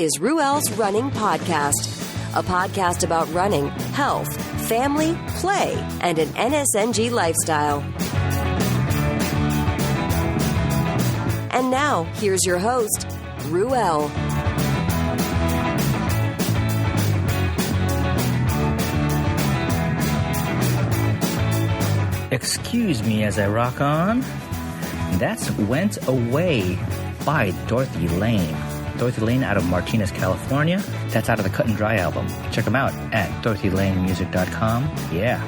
is Ruel's Running Podcast, a podcast about running, health, family, play, and an NSNG lifestyle. And now, here's your host, Ruel. Excuse me as I rock on. That's Went Away by Dorothy Lane. Dorothy Lane out of Martinez, California. That's out of the Cut and Dry album. Check them out at DorothyLaneMusic.com. Yeah.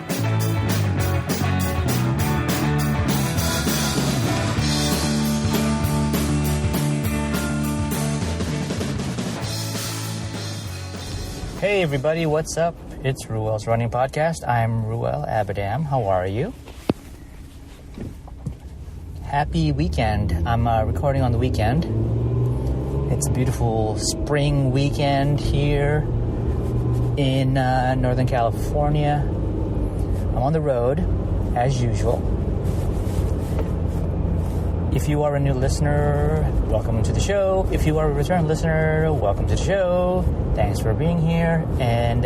Hey everybody, what's up? It's Ruel's Running Podcast. I'm Ruel Abadam. How are you? Happy weekend. I'm recording on the weekend. It's a beautiful spring weekend here in Northern California. I'm on the road, as usual. If you are a new listener, welcome to the show. If you are a return listener, welcome to the show. Thanks for being here. And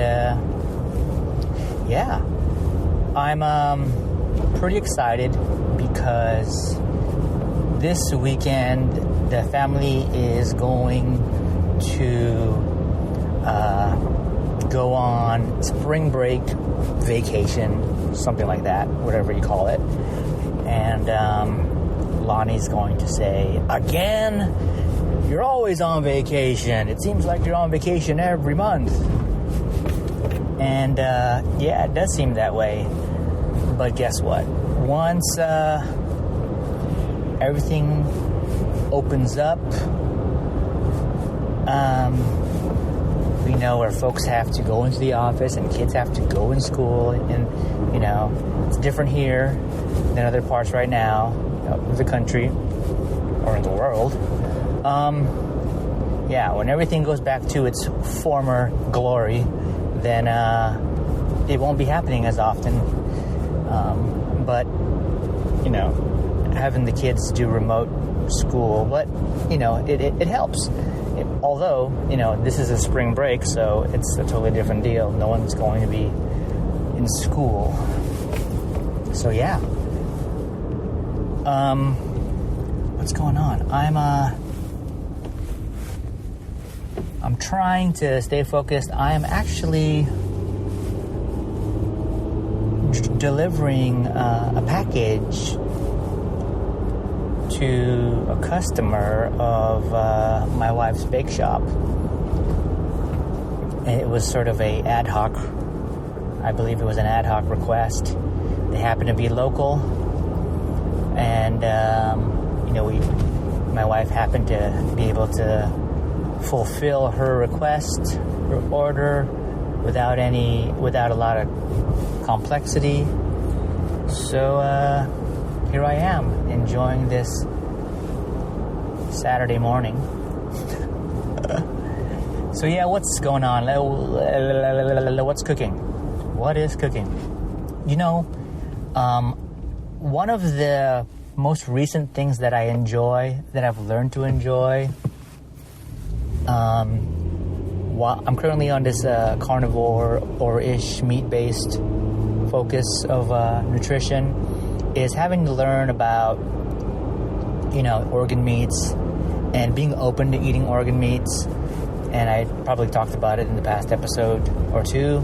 yeah, I'm pretty excited because this weekend the family is going to go on spring break vacation, something like that, whatever you call it. And Lonnie's going to say, again, you're always on vacation. It seems like you're on vacation every month. And yeah, it does seem that way. But guess what? Once everything opens up, we know where folks have to go into the office and kids have to go in school, and you know, it's different here than other parts right now of the country or in the world. Yeah, when everything goes back to its former glory, then it won't be happening as often. But you know, having the kids do remote school, but you know, it helps. Although, you know, this is a spring break, so it's a totally different deal. No one's going to be in school. So yeah. What's going on? I'm trying to stay focused. I am actually delivering a package to a customer of my wife's bake shop. And it was sort of a ad hoc, I believe it was an ad hoc request. They happen to be local, and you know, my wife happened to be able to fulfill her request, her order, without a lot of complexity. So here I am, enjoying this Saturday morning. So yeah, what's going on? What's cooking? What is cooking? You know, one of the most recent things that I enjoy, that I've learned to enjoy, while I'm currently on this carnivore or ish meat-based focus of nutrition, is having to learn about, you know, organ meats and being open to eating organ meats. And I probably talked about it in the past episode or two,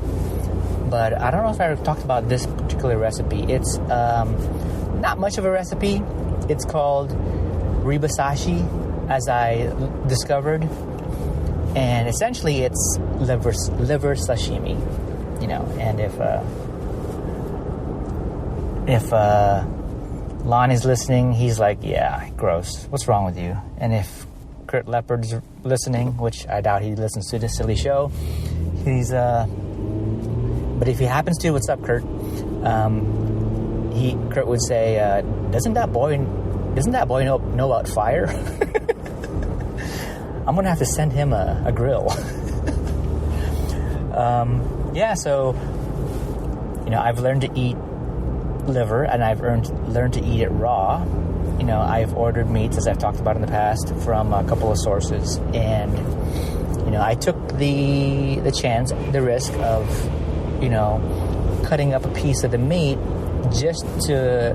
but I don't know if I talked about this particular recipe. It's not much of a recipe. It's called Rebasashi, as I discovered, and essentially it's liver sashimi, you know. And if Lonnie's listening, he's like, yeah, gross, what's wrong with you? And if Kurt Leopard's listening, which I doubt he listens to this silly show, but if he happens to, what's up, Kurt? Kurt would say, doesn't that boy know about fire? I'm gonna have to send him a grill. Yeah, so, you know, I've learned to eat liver, and I've learned to eat it raw. You know, I've ordered meats, as I've talked about in the past, from a couple of sources, and, you I took the chance, the risk of, cutting up a piece of the meat just to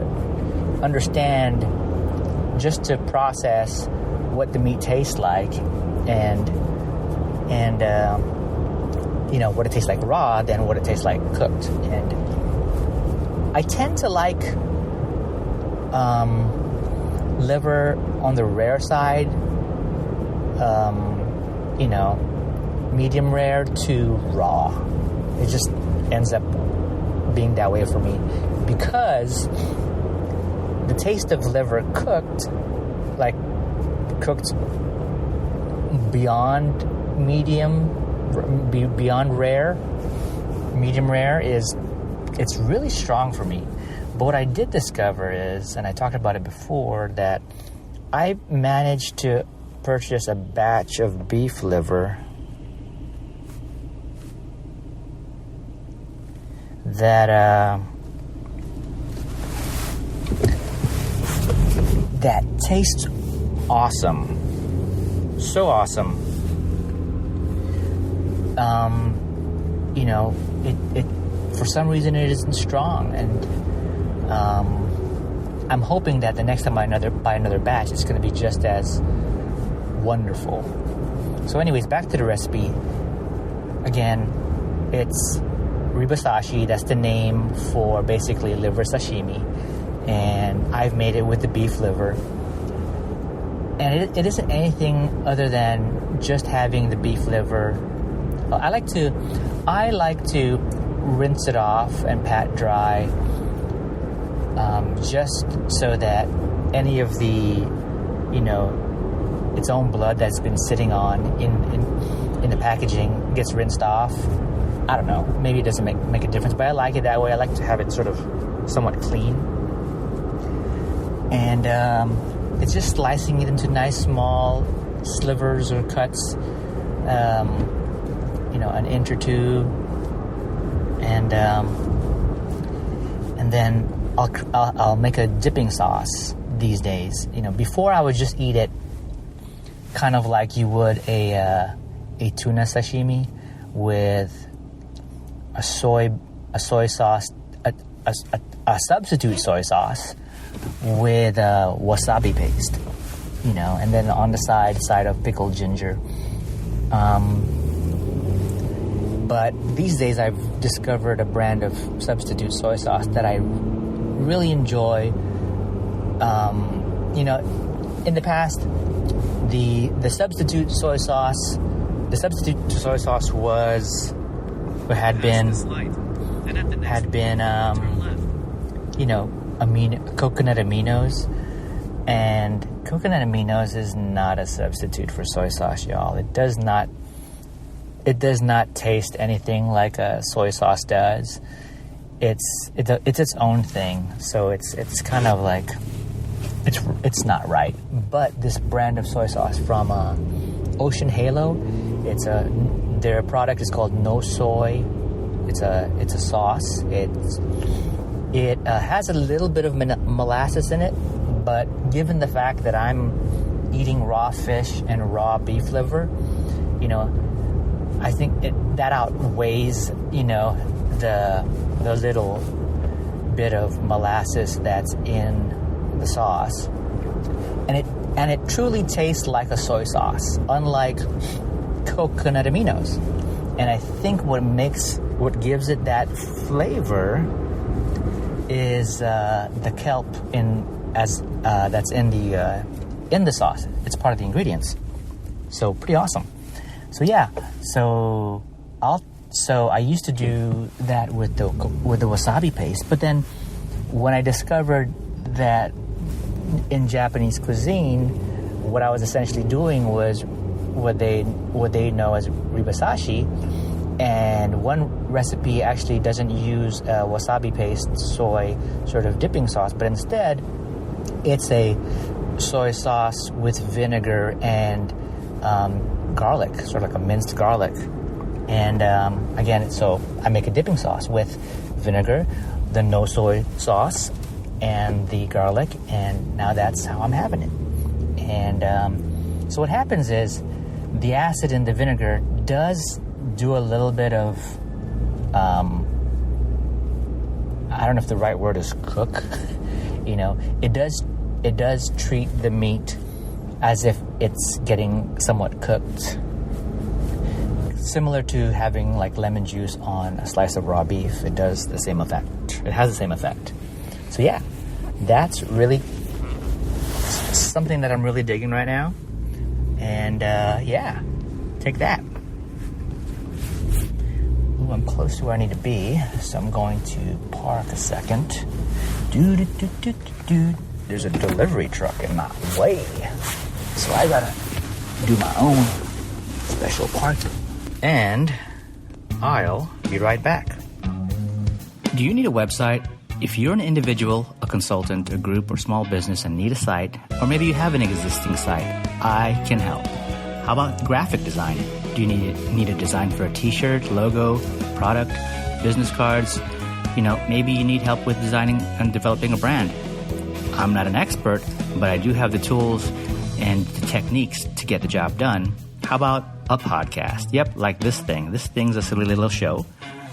understand, just to process what the meat tastes like, and what it tastes like raw than what it tastes like cooked. And I tend to like liver on the rare side, medium rare to raw. It just ends up being that way for me, because the taste of liver cooked beyond medium rare it's really strong for me. But what I did discover is, and I talked about it before, that I managed to purchase a batch of beef liver that tastes awesome. So awesome. It for some reason it isn't strong, and I'm hoping that the next time I buy another batch, it's going to be just as wonderful. So anyways, back to the recipe. Again, it's Rebasashi. That's the name for basically liver sashimi, and I've made it with the beef liver. And it isn't anything other than just having the beef liver. I like to rinse it off and pat dry, just so that any of the, its own blood that's been sitting on in the packaging gets rinsed off. I don't know. Maybe it doesn't make a difference, but I like it that way. I like to have it sort of somewhat clean. And it's just slicing it into nice small slivers or cuts, an inch or two, and then I'll make a dipping sauce these days. Before I would just eat it kind of like you would a tuna sashimi with a soy sauce, a substitute soy sauce with wasabi paste, and then on the side of pickled ginger. But these days I've discovered a brand of substitute soy sauce that I really enjoy. In the past, the substitute soy sauce had been coconut aminos, and coconut aminos is not a substitute for soy sauce, y'all. It does not taste anything like a soy sauce does. It's its own thing, so it's kind of like it's not right. But this brand of soy sauce from Ocean Halo, their product is called No Soy. It's a sauce. It has a little bit of molasses in it, but given the fact that I'm eating raw fish and raw beef liver, I think that outweighs, the little bit of molasses that's in the sauce, and it truly tastes like a soy sauce, unlike coconut aminos. And I think what gives it that flavor is the kelp that's in the sauce. It's part of the ingredients. So pretty awesome. So yeah, so I used to do that with the wasabi paste, but then when I discovered that in Japanese cuisine, what I was essentially doing was what they know as Rebasashi, and one recipe actually doesn't use wasabi paste soy sort of dipping sauce, but instead it's a soy sauce with vinegar and garlic, sort of like a minced garlic. And again, so I make a dipping sauce with vinegar, the no soy sauce, and the garlic, and now that's how I'm having it. And so what happens is the acid in the vinegar does do a little bit of, I don't know if the right word is cook. It does treat the meat as if it's getting somewhat cooked. Similar to having like lemon juice on a slice of raw beef, it does the same effect. It has the same effect. So yeah, that's really something that I'm really digging right now. And yeah, take that. Ooh, I'm close to where I need to be, so I'm going to park a second. There's a delivery truck in my way, so I gotta do my own special parking. And I'll be right back. Do you need a website? If you're an individual, a consultant, a group, or small business and need a site, or maybe you have an existing site, I can help. How about graphic design? Do you need a design for a t-shirt, logo, product, business cards? Maybe you need help with designing and developing a brand. I'm not an expert, but I do have the tools and the techniques to get the job done. How about a podcast? Yep, like this thing. This thing's a silly little show.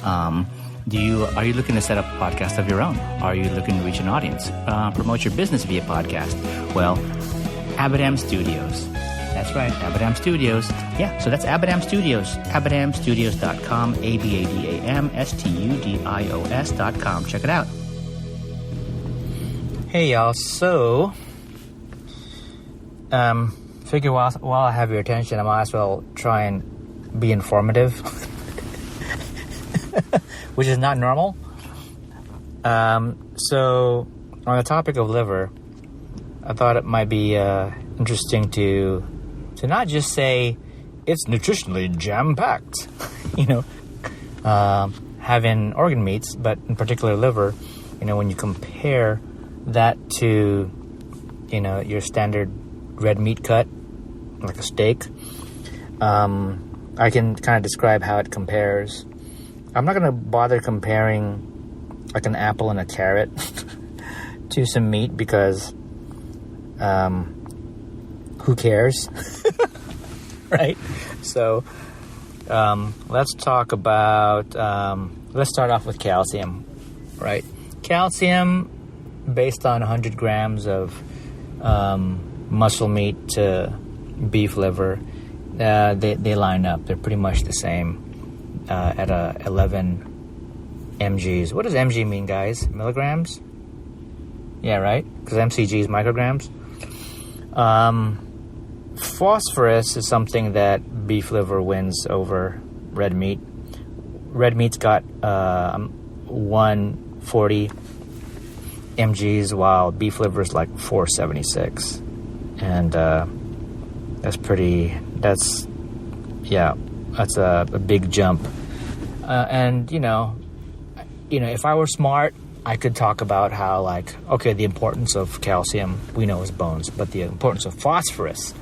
Are you looking to set up a podcast of your own? Are you looking to reach an audience? Promote your business via podcast? Well, Abadam Studios. That's right, Abadam Studios. Yeah, so that's Abadam Studios. AbadamStudios.com, AbadamStudios.com. Check it out. Hey, y'all. So, figure while I have your attention, I might as well try and be informative. Which is not normal. So, on the topic of liver, I thought it might be interesting to not just say it's nutritionally jam-packed, having organ meats, but in particular liver, when you compare that to, your standard red meat cut, like a steak, I can kind of describe how it compares. I'm not going to bother comparing like an apple and a carrot to some meat because who cares? Right? So let's talk about, let's start off with calcium, right? Calcium, based on 100 grams of muscle meat to beef liver, they line up. They're pretty much the same. At 11 mgs. What does mg mean, guys? Milligrams? Yeah, right? Because mcg is micrograms. Phosphorus is something that beef liver wins over red meat. Red meat's got 140 mgs, while beef liver is like 476. And that's a big jump. And, if I were smart, I could talk about how, the importance of calcium, we know is bones, but the importance of phosphorus,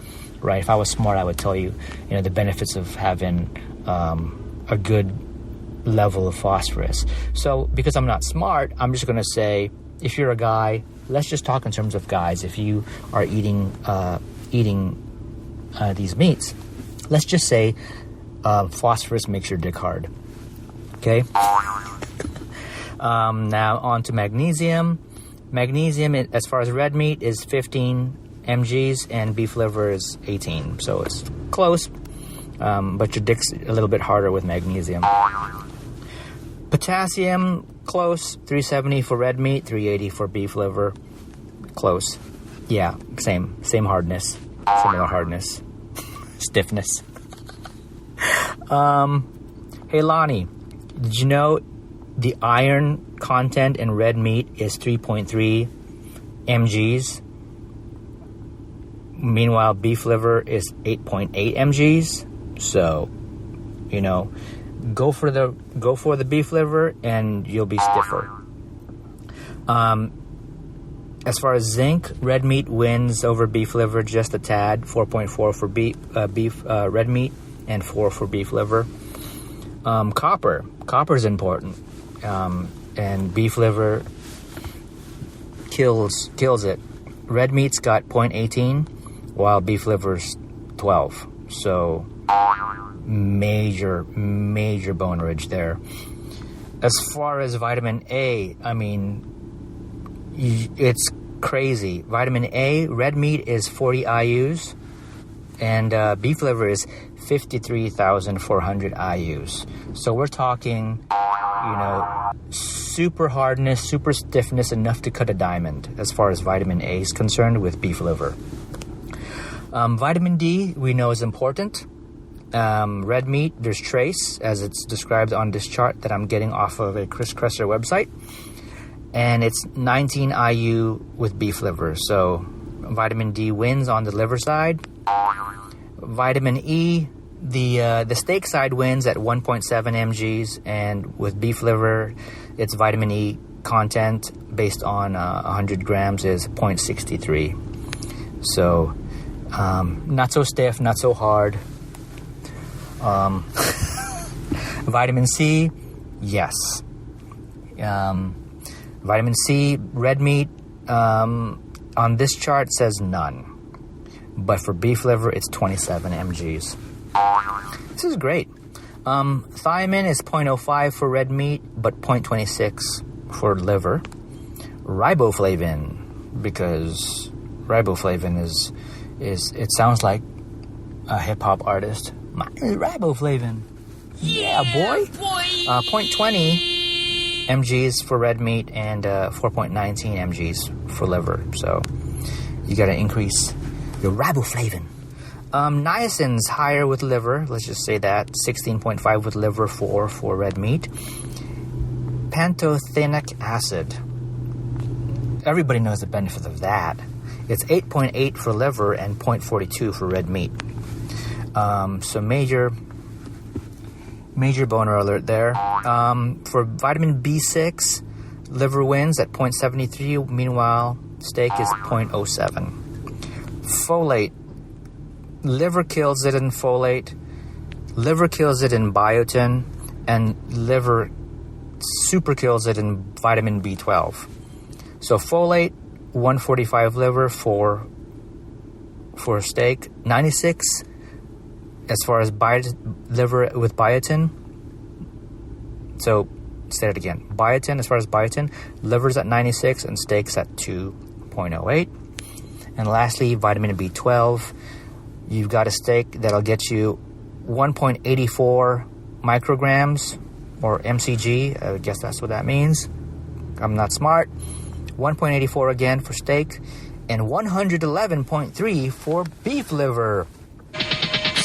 right? If I was smart, I would tell you, the benefits of having a good level of phosphorus. So, because I'm not smart, I'm just going to say, if you're a guy, let's just talk in terms of guys. If you are eating these meats, let's just say, phosphorus makes your dick hard. Okay? Now on to magnesium. Magnesium, as far as red meat, is 15 mgs and beef liver is 18. So it's close, but your dick's a little bit harder with magnesium. Potassium, close. 370 for red meat, 380 for beef liver. Close. Yeah, same hardness. Similar hardness. Stiffness. Hey Lonnie, did you know the iron content in red meat is 3.3 mgs? Meanwhile, beef liver is 8.8 mgs. So, go for the beef liver and you'll be stiffer. As far as zinc, red meat wins over beef liver just a tad. 4.4 for beef red meat and 4 for beef liver. Copper is important, and beef liver kills it. Red meat's got 0.18, while beef liver's 12. So major bonerage there. As far as vitamin A, I mean, it's crazy. Vitamin A, red meat is 40 IUs, and beef liver is 53,400 IUs. So we're talking, super hardness, super stiffness, enough to cut a diamond as far as vitamin A is concerned with beef liver. Vitamin D, we know, is important. Red meat, there's trace, as it's described on this chart that I'm getting off of a Kresser website. And it's 19 IU with beef liver. So vitamin D wins on the liver side. Vitamin E, the steak side wins at 1.7 mgs. And with beef liver, its vitamin E content based on 100 grams is 0.63. So not so stiff, not so hard. Vitamin C, yes. Vitamin C, red meat, on this chart says none. But for beef liver, it's 27 mgs. This is great. Thiamine is 0.05 for red meat, but 0.26 for liver. Riboflavin, because riboflavin is it sounds like a hip-hop artist. Mine is riboflavin. Yeah, boy. 0.20 mgs for red meat and 4.19 mgs for liver. So you got to increase your riboflavin. Niacin's higher with liver. Let's just say that. 16.5 with liver, 4 for red meat. Pantothenic acid. Everybody knows the benefit of that. It's 8.8 for liver and 0.42 for red meat. So major boner alert there. For vitamin B6, liver wins at 0.73. Meanwhile, steak is 0.07. Folate. Liver kills it in folate. Liver kills it in biotin. And liver super kills it in vitamin B12. So folate, 145 liver, 4 for steak. 96 as far as liver with biotin. So, say it again. Biotin, as far as biotin, liver's at 96 and steak's at 2.08. And lastly, vitamin B12. You've got a steak that'll get you 1.84 micrograms, or mcg. I guess that's what that means. I'm not smart. 1.84 again for steak, and 111.3 for beef liver.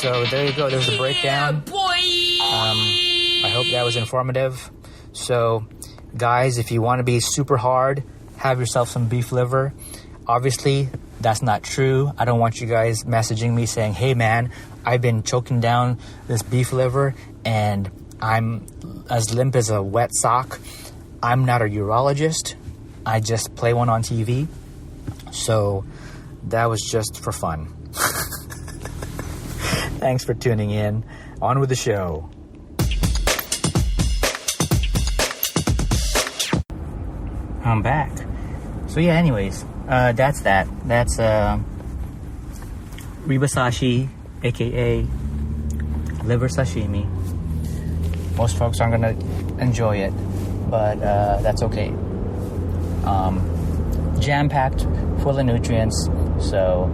So there you go. There's a breakdown. I hope that was informative. So, guys, if you want to be super hard, have yourself some beef liver. Obviously, that's not true. I don't want you guys messaging me saying, hey, man, I've been choking down this beef liver and I'm as limp as a wet sock. I'm not a urologist. I just play one on TV. So that was just for fun. Thanks for tuning in. On with the show. I'm back. So yeah, anyways, that's that. That's Rebasashi, aka liver sashimi. Most folks aren't gonna enjoy it, but that's okay. Jam-packed, full of nutrients, so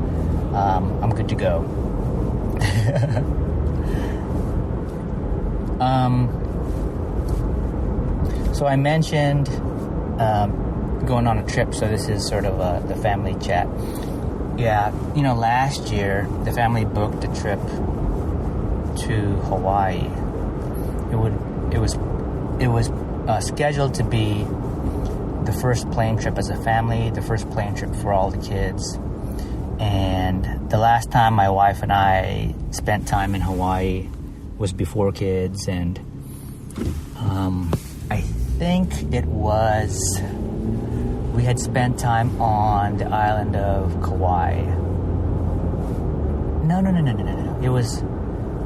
I'm good to go. So I mentioned going on a trip, so this is sort of the family chat. Yeah, last year the family booked a trip to Hawaii. It was scheduled to be the first plane trip as a family, the first plane trip for all the kids. And the last time my wife and I spent time in Hawaii was before kids, and I think we had spent time on the island of Kauai. No.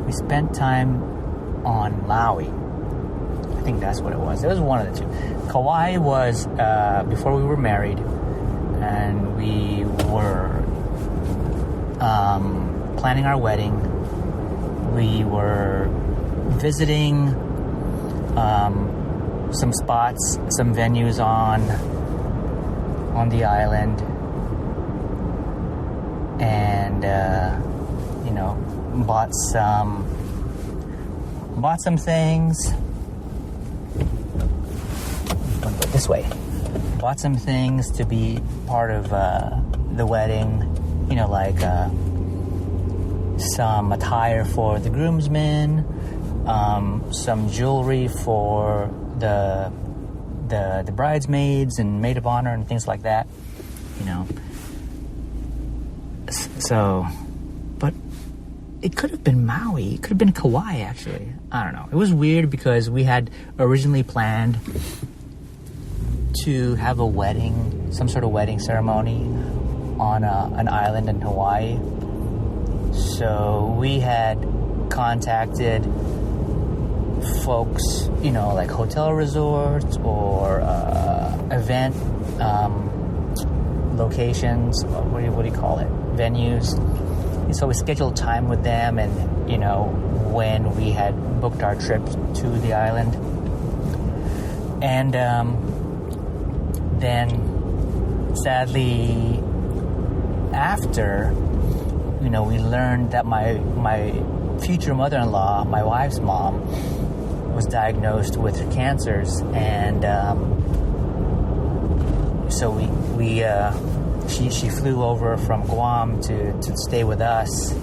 We spent time on Maui. I think that's what it was. It was one of the two. Kauai was before we were married, and we were planning our wedding, We were visiting some spots, some venues on the island, and bought some things. This way. Bought some things to be part of the wedding, like some attire for the groomsmen, some jewelry for the bridesmaids and maid of honor and things like that, So, but it could have been Maui. It could have been Kauai, actually. I don't know. It was weird because we had originally planned to have a wedding, some sort of wedding ceremony on an island in Hawaii. So we had contacted folks, like hotel resorts or event locations, or what do you call it? Venues. And so we scheduled time with them, and when we had booked our trip to the island, and then sadly after we learned that my future mother-in-law, my wife's mom, was diagnosed with cancers, and so she flew over from Guam to stay with us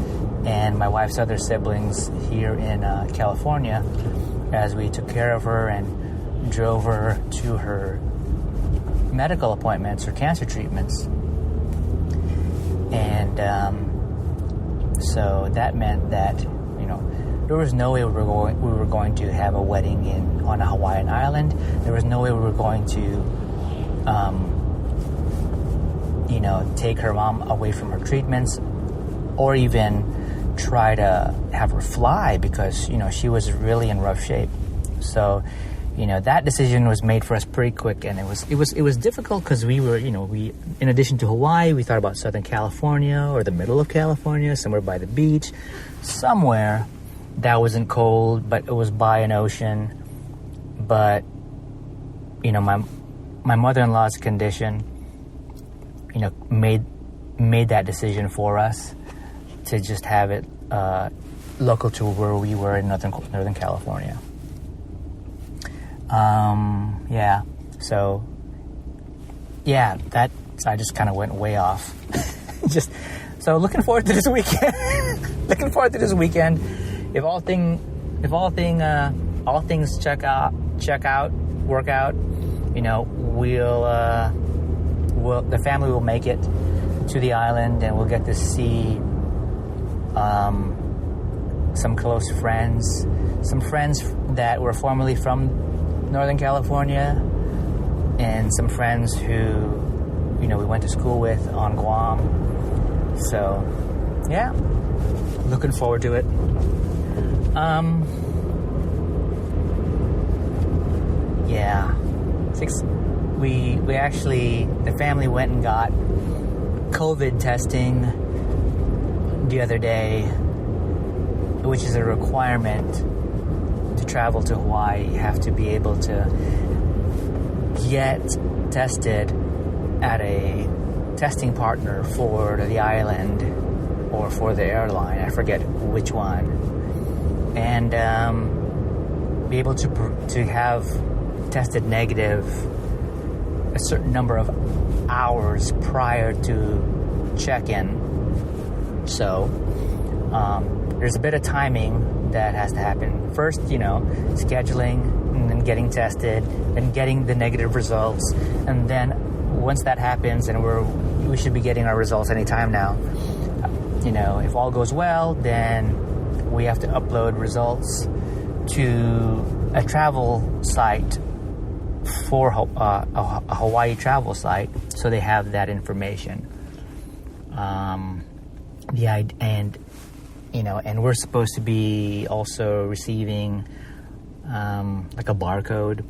and my wife's other siblings here in California, as we took care of her and drove her to her medical appointments or cancer treatments. And so that meant that there was no way we were going to have a wedding on a Hawaiian island. There was no way we were going to take her mom away from her treatments, or even try to have her fly, because she was really in rough shape. So that decision was made for us pretty quick, and it was difficult because we were we, in addition to Hawaii, we thought about Southern California or the middle of California, somewhere by the beach, somewhere that wasn't cold but it was by an ocean. But my mother-in-law's condition made that decision for us to just have it local to where we were in Northern California. I just kind of went way off. So looking forward to this weekend. If all things work out, the family will make it to the island, and we'll get to see some close friends, some friends that were formerly from Northern California, and some friends who we went to school with on Guam. So looking forward to it. We actually, the family went and got COVID testing the other day, which is a requirement to travel to Hawaii. You have to be able to get tested at a testing partner for the island or for the airline. I forget which one. And be able to have tested negative a certain number of hours prior to check-in. So there's a bit of timing that has to happen. First, scheduling, and then getting tested, then getting the negative results, and then once that happens, and we should be getting our results anytime now. If all goes well, then we have to upload results to a travel site for a Hawaii travel site, so they have that information. And we're supposed to be also receiving like a barcode,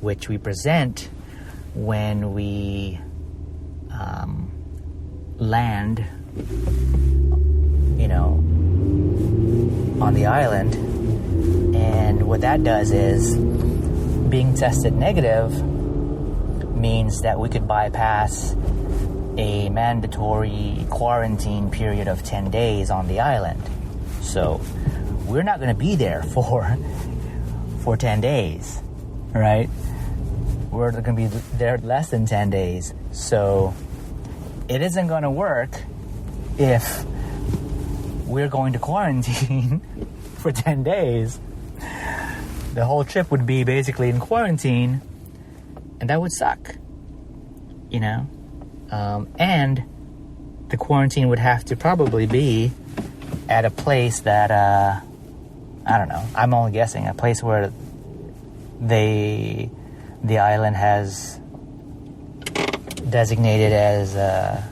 which we present when we land, on the island. And what that does is, being tested negative means that we could bypass a mandatory quarantine period of 10 days on the island. So we're not going to be there for 10 days, right? We're going to be there less than 10 days. So it isn't going to work if we're going to quarantine for 10 days. The whole trip would be basically in quarantine, and that would suck, you know? And the quarantine would have to probably be at a place that, I don't know, I'm only guessing, a place where the island has designated as a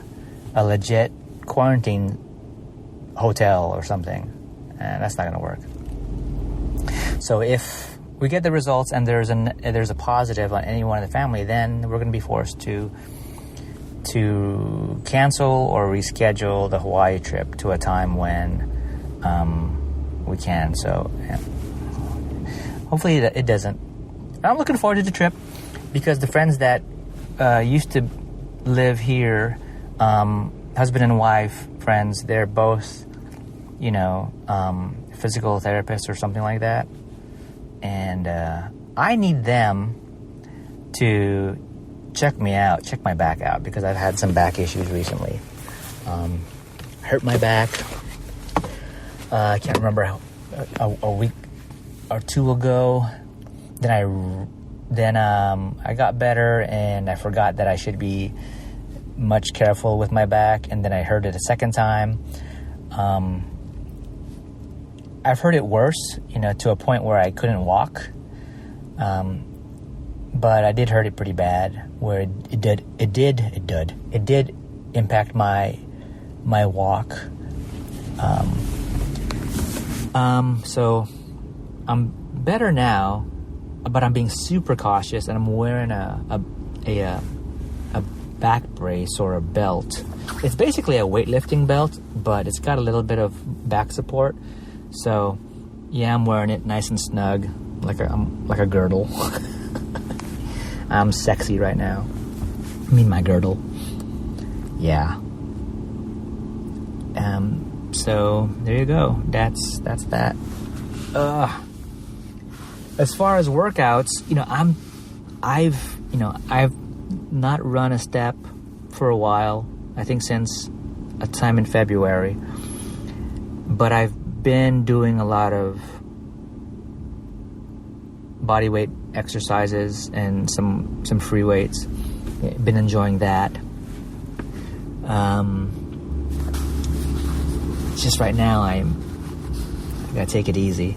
legit quarantine hotel or something. And that's not going to work. So if we get the results and there's a positive on anyone in the family, then we're going to be forced to cancel or reschedule the Hawaii trip to a time when we can. So yeah. Hopefully it doesn't. I'm looking forward to the trip because the friends that used to live here, husband and wife friends, they're both, physical therapists or something like that. And I need them to check my back out, because I've had some back issues recently. Hurt my back. I can't remember how, a week or two ago. Then I got better, and I forgot that I should be much careful with my back, and then I hurt it a second time. I've heard it worse, to a point where I couldn't walk. But I did hurt it pretty bad, where it did impact my walk. So I'm better now, but I'm being super cautious, and I'm wearing a back brace or a belt. It's basically a weightlifting belt, but it's got a little bit of back support. So yeah, I'm wearing it nice and snug, like a girdle. I'm sexy right now. I mean, my girdle. Yeah. So there you go. That's that. As far as workouts, I've not run a step for a while. I think since a time in February. But I've been doing a lot of body weight exercises and some free weights. Been enjoying that. Just right now I gotta take it easy.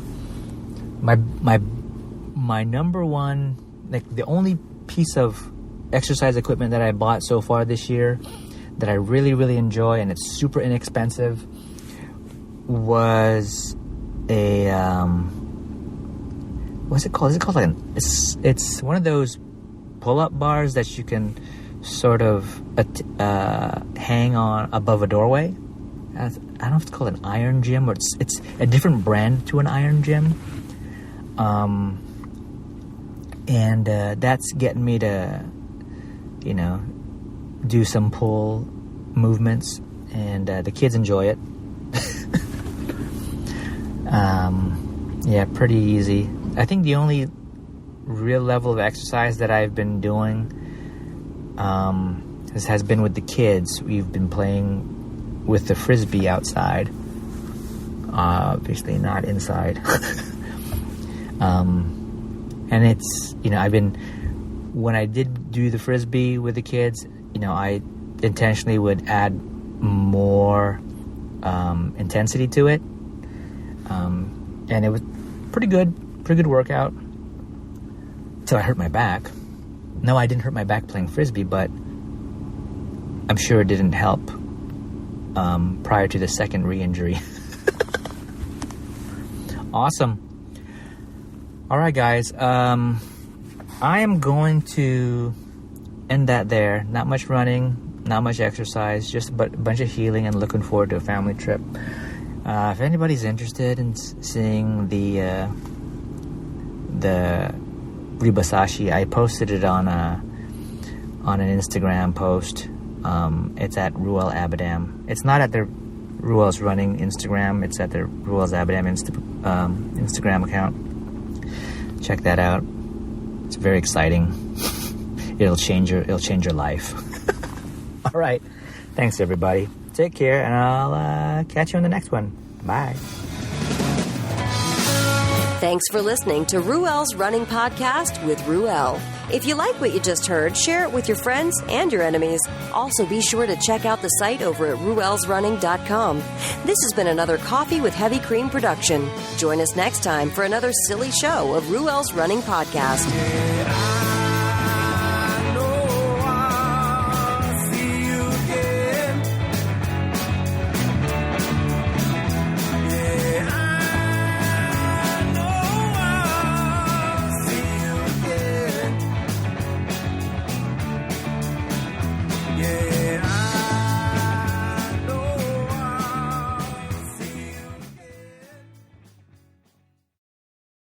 My number one, the only piece of exercise equipment that I bought so far this year that I really, really enjoy, and it's super inexpensive, was a what's it called? Is it called it's one of those pull-up bars that you can sort of hang on above a doorway. I don't know if it's called an iron gym, or it's a different brand to an iron gym. And that's getting me to, do some pull movements, and the kids enjoy it. Yeah, pretty easy. I think the only real level of exercise that I've been doing has been with the kids. We've been playing with the frisbee outside, obviously not inside. And it's, when I did do the frisbee with the kids, I intentionally would add more intensity to it. And it was pretty good workout until I hurt my back. No, I didn't hurt my back playing frisbee, but I'm sure it didn't help prior to the second re-injury. Awesome. All right, guys. I am going to end that there. Not much running, not much exercise, just a bunch of healing and looking forward to a family trip. If anybody's interested in seeing the Rebasashi, I posted it on an Instagram post. It's at Ruel Abadam. It's not at the Ruel's Running Instagram. It's at the Ruel's Abadam Instagram account. Check that out. It's very exciting. It'll change your life. All right. Thanks, everybody. Take care, and I'll catch you on the next one. Bye. Thanks for listening to Ruel's Running Podcast with Ruel. If you like what you just heard, share it with your friends and your enemies. Also, be sure to check out the site over at ruelsrunning.com. This has been another Coffee with Heavy Cream production. Join us next time for another silly show of Ruel's Running Podcast.